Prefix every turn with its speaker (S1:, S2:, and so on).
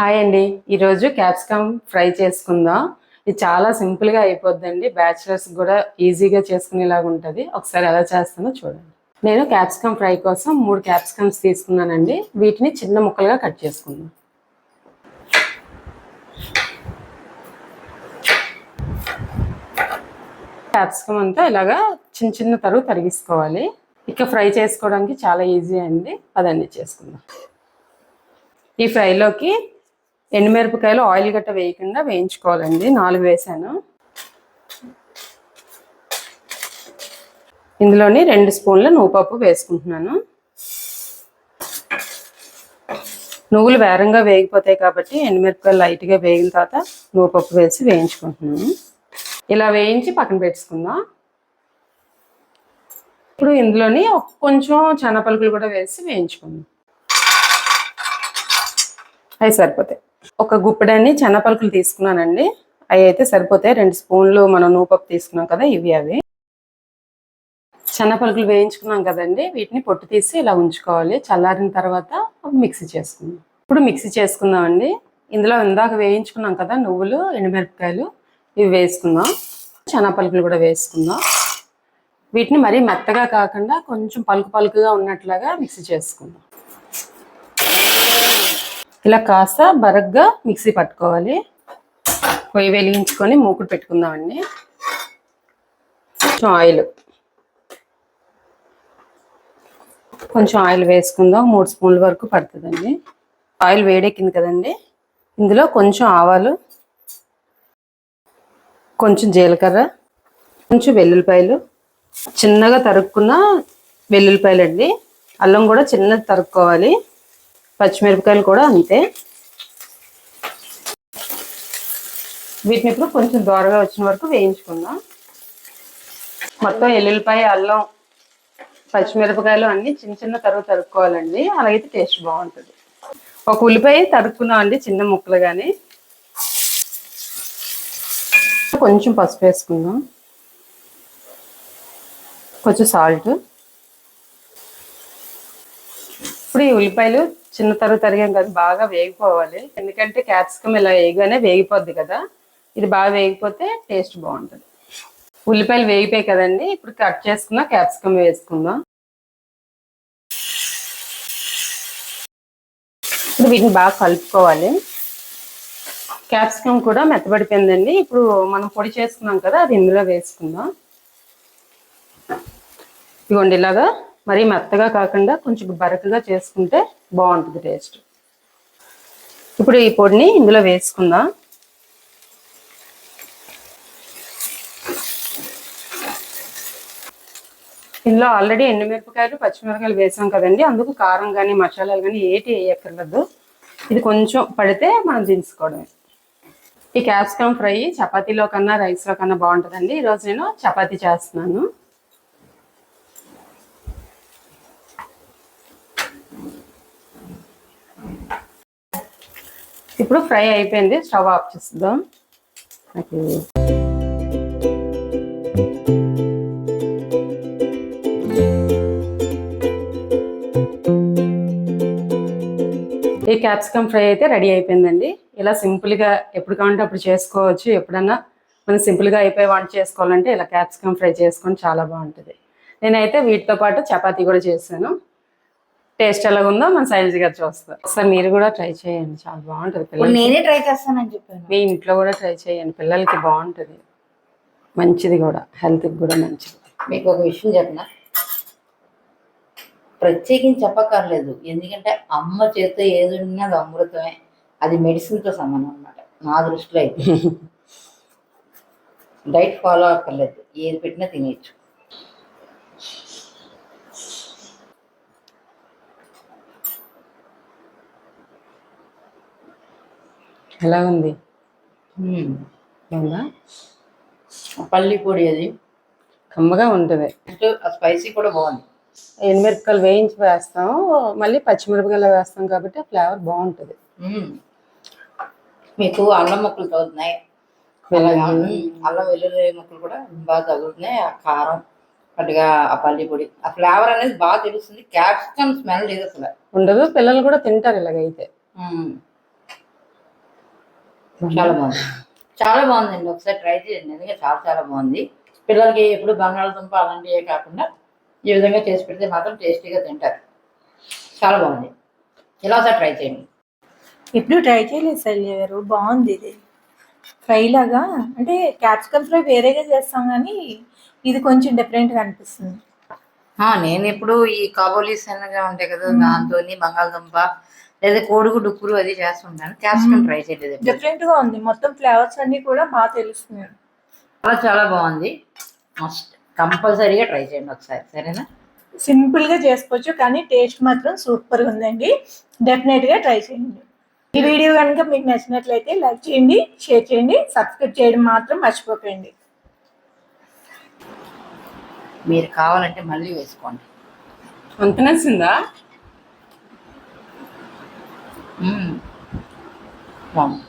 S1: Hi అండి. ఈరోజు capsicum fry చేసుకుందాం. ఇది చాలా సింపుల్గా అయిపోద్దండి. బ్యాచిలర్స్ కూడా ఈజీగా చేసుకునేలాగా ఉంటుంది. ఒకసారి ఎలా చేస్తానో చూడండి. నేను క్యాప్సికమ్ ఫ్రై కోసం 3 క్యాప్సికమ్స్ తీసుకున్నానండి. వీటిని చిన్న ముక్కలుగా కట్ చేసుకుందాం. క్యాప్సికమ్ అంతా ఇలాగా చిన్న చిన్న తరుగు తరిగించుకోవాలి. ఇక ఫ్రై చేసుకోవడానికి చాలా ఈజీ అండి. అదన్నీ చేసుకుందాం. ఈ ఫ్రైలోకి ఎండుమిరపకాయలు ఆయిల్ గట్ట వేయకుండా వేయించుకోవాలండి. 4 వేసాను. ఇందులోని 2 స్పూన్ల నువ్వుపప్పు వేసుకుంటున్నాను. నువ్వులు వేరంగా వేగిపోతాయి కాబట్టి ఎండుమిరపకాయలు లైట్గా వేగిన తర్వాత నువ్వుపప్పు వేసి వేయించుకుంటున్నాను. ఇలా వేయించి పక్కన పెట్టుకుందాం. ఇప్పుడు ఇందులోని కొంచెం శనగపలుకులు కూడా వేసి వేయించుకుందాం. అవి సరిపోతాయి. ఒక గుప్పెడన్ని శనగపలుకులు తీసుకున్నానండి. అవి అయితే సరిపోతాయి. 2 స్పూన్లు మనం నువ్వుపప్పు తీసుకున్నాం కదా, ఇవి అవి. శనగపలుకులు వేయించుకున్నాం కదండి, వీటిని పొట్టు తీసి ఇలా ఉంచుకోవాలి. చల్లారిన తర్వాత మిక్సీ చేసుకుందాం. ఇప్పుడు మిక్సీ చేసుకుందామండి. ఇందులో ఇందాక వేయించుకున్నాం కదా నువ్వులు, ఎండుమిరపకాయలు, ఇవి వేసుకుందాం. శనగపలుకులు కూడా వేసుకుందాం. వీటిని మరీ మెత్తగా కాకుండా కొంచెం పలుకు పలుకుగా ఉన్నట్లుగా మిక్సీ చేసుకుందాం. ఇలా కాస్త బరగ్గా మిక్సీ పట్టుకోవాలి. పొయ్యి వెలిగించుకొని మూకుడు పెట్టుకుందామండి. కొంచెం ఆయిల్ వేసుకుందాం. 3 స్పూన్ల వరకు పడుతుందండి. ఆయిల్ వేడెక్కింది కదండి, ఇందులో కొంచెం ఆవాలు, కొంచెం జీలకర్ర, కొంచెం వెల్లుల్లిపాయలు, చిన్నగా తరుక్కున్న వెల్లుల్లిపాయలు అండి. అల్లం కూడా చిన్నది తరుక్కోవాలి. పచ్చిమిరపకాయలు కూడా అంతే. వీటిని ఇప్పుడు కొంచెం దోరగా వచ్చిన వరకు వేయించుకుందాం. మొత్తం ఎల్లుల్లిపాయ, అల్లం, పచ్చిమిరపకాయలు అన్నీ చిన్న చిన్న తరుక్కోవాలండి. అలాగైతే టేస్ట్ బాగుంటుంది. ఒక ఉల్లిపాయ తరుక్కున్నాం అండి, చిన్న ముక్కలు. కానీ కొంచెం పసుపు వేసుకుందాం, కొంచెం సాల్ట్. ఇప్పుడు ఈ ఉల్లిపాయలు చిన్న తరిగాం కదా, బాగా వేగిపోవాలి. ఎందుకంటే క్యాప్సికమ్ ఇలా వేయగానే వేగిపోద్ది కదా, ఇది బాగా వేగిపోతే టేస్ట్ బాగుంటుంది. ఉల్లిపాయలు వేగిపోయాయి కదండి, ఇప్పుడు కట్ చేసుకున్న క్యాప్సికమ్ వేసుకుందాం. ఇప్పుడు వీటిని బాగా కలుపుకోవాలి. క్యాప్సికమ్ కూడా మెత్తబడిపోయిందండి. ఇప్పుడు మనం పొడి చేసుకున్నాం కదా, అది ఇందులో వేసుకుందాం. ఇదిగోండి, ఇలాగా మరీ మెత్తగా కాకుండా కొంచెం బరకగా చేసుకుంటే బాగుంటుంది టేస్ట్. ఇప్పుడు ఈ పొడిని ఇందులో వేసుకుందాం. ఇందులో ఆల్రెడీ ఎండుమిరపకాయలు, పచ్చిమిరపకాయలు వేసాం కదండి, అందుకు కారం కానీ మసాలాలు కానీ ఏటి వేయక్కర్లేదు. ఇది కొంచెం పడితే మనం దించుకోవడమే. ఈ క్యాప్సికమ్ ఫ్రై చపాతీలో కన్నా రైస్లో కన్నా బాగుంటుందండి. ఈరోజు నేను చపాతీ చేస్తున్నాను. ఇప్పుడు ఫ్రై అయిపోయింది, స్టవ్ ఆఫ్ చేద్దాం. ఈ క్యాప్సికమ్ ఫ్రై అయితే రెడీ అయిపోయిందండి. ఇలా సింపుల్గా ఎప్పుడు కావాలంటే అప్పుడు చేసుకోవచ్చు. ఎప్పుడన్నా మనం సింపుల్గా అయిపోయి వంట చేసుకోవాలంటే ఇలా క్యాప్సికమ్ ఫ్రై చేసుకొని చాలా బాగుంటుంది. నేనైతే వీటితో పాటు చపాతీ కూడా చేశాను. టేస్ట్ ఎలాగుందో మన శైలజ గారు చూస్తారు. ఒకసారి మీరు కూడా ట్రై చేయండి, చాలా బాగుంటుంది. పిల్లలు
S2: నేనే ట్రై చేస్తానని చెప్పాను.
S1: మీ ఇంట్లో కూడా ట్రై చేయండి, పిల్లలకి బాగుంటుంది. మంచిది కూడా, హెల్త్కి కూడా మంచిది.
S2: మీకు ఒక విషయం చెప్పిన, ప్రత్యేకించి చెప్పక్కర్లేదు. ఎందుకంటే అమ్మ చేత ఏది ఉన్నా అది అమృతమే. అది మెడిసిన్తో సమానం అన్నమాట నా దృష్టిలో అయితే. డైట్ ఫాలో అక్కర్లేదు, ఏది పెట్టినా తినేయచ్చు.
S1: ఎలా ఉంది?
S2: పల్లి పొడి అది
S1: కమ్మగా ఉంటుంది.
S2: స్పైసీ కూడా బాగుంది.
S1: ఎండుమిరపకాయలు వేయించి వేస్తాం, మళ్ళీ పచ్చిమిరపకాయలు వేస్తాం కాబట్టి ఫ్లేవర్ బాగుంటుంది.
S2: మీకు అల్లం ముక్కలు తగ్గుతున్నాయి, అల్లం వెల్లుల్లి ముక్కలు కూడా బాగా తగ్గుతున్నాయి. ఆ కారం అటుగా ఆ పల్లి పొడి, ఆ ఫ్లేవర్ అనేది బాగా తెలుస్తుంది. క్యాప్సికమ్ స్మెల్ లేదు అసలు,
S1: ఉండదు. పిల్లలు కూడా తింటారు ఇలాగైతే.
S2: చాలా బాగుంది, చాలా బాగుందండి. ఒకసారి ట్రై చేయండి, నిజంగా చాలా చాలా బాగుంది. పిల్లలకి ఎప్పుడు బంగాళదుంప అలాంటివే కాకుండా ఈ విధంగా చేసి పెడితే మాత్రం టేస్టీగా తింటారు. చాలా బాగుంది, ఇలా ఒకసారి ట్రై చేయండి.
S3: ఎప్పుడు ట్రై చేయలేదు శైలజ గారు, బాగుంది ఇది. ఫ్రై లాగా అంటే క్యాప్సికమ్ ఫ్రై వేరేగా చేస్తాం కానీ ఇది కొంచెం డిఫరెంట్గా అనిపిస్తుంది.
S2: నేను ఎప్పుడు ఈ కాబోలి శనగ ఉంటాయి కదా, దాంతో బంగాళదుంప లేదా కోడిగుడ్డు ఉక్కురు అది చేస్తుంటాను. క్యాప్సికమ్ ట్రై చేయలేదు ఎప్పుడు.
S3: డిఫరెంట్గా ఉంది, మొత్తం ఫ్లేవర్స్ అన్నీ కూడా బాగా తెలుస్తున్నాయి.
S2: చాలా చాలా బాగుంది. మస్ట్ కంపల్సరీగా ట్రై చేయండి ఒకసారి, సరేనా?
S3: సింపుల్గా చేసుకోవచ్చు కానీ టేస్ట్ మాత్రం సూపర్గా ఉందండి. డెఫినెట్గా ట్రై చేయండి. ఈ వీడియో కనుక మీకు నచ్చినట్లయితే లైక్ చేయండి, షేర్ చేయండి, సబ్స్క్రైబ్ చేయడం మాత్రం మర్చిపోకండి.
S2: మీరు కావాలంటే మళ్ళీ వేసుకోండి.
S1: అంత నచ్చిందా?
S2: బాగుంది.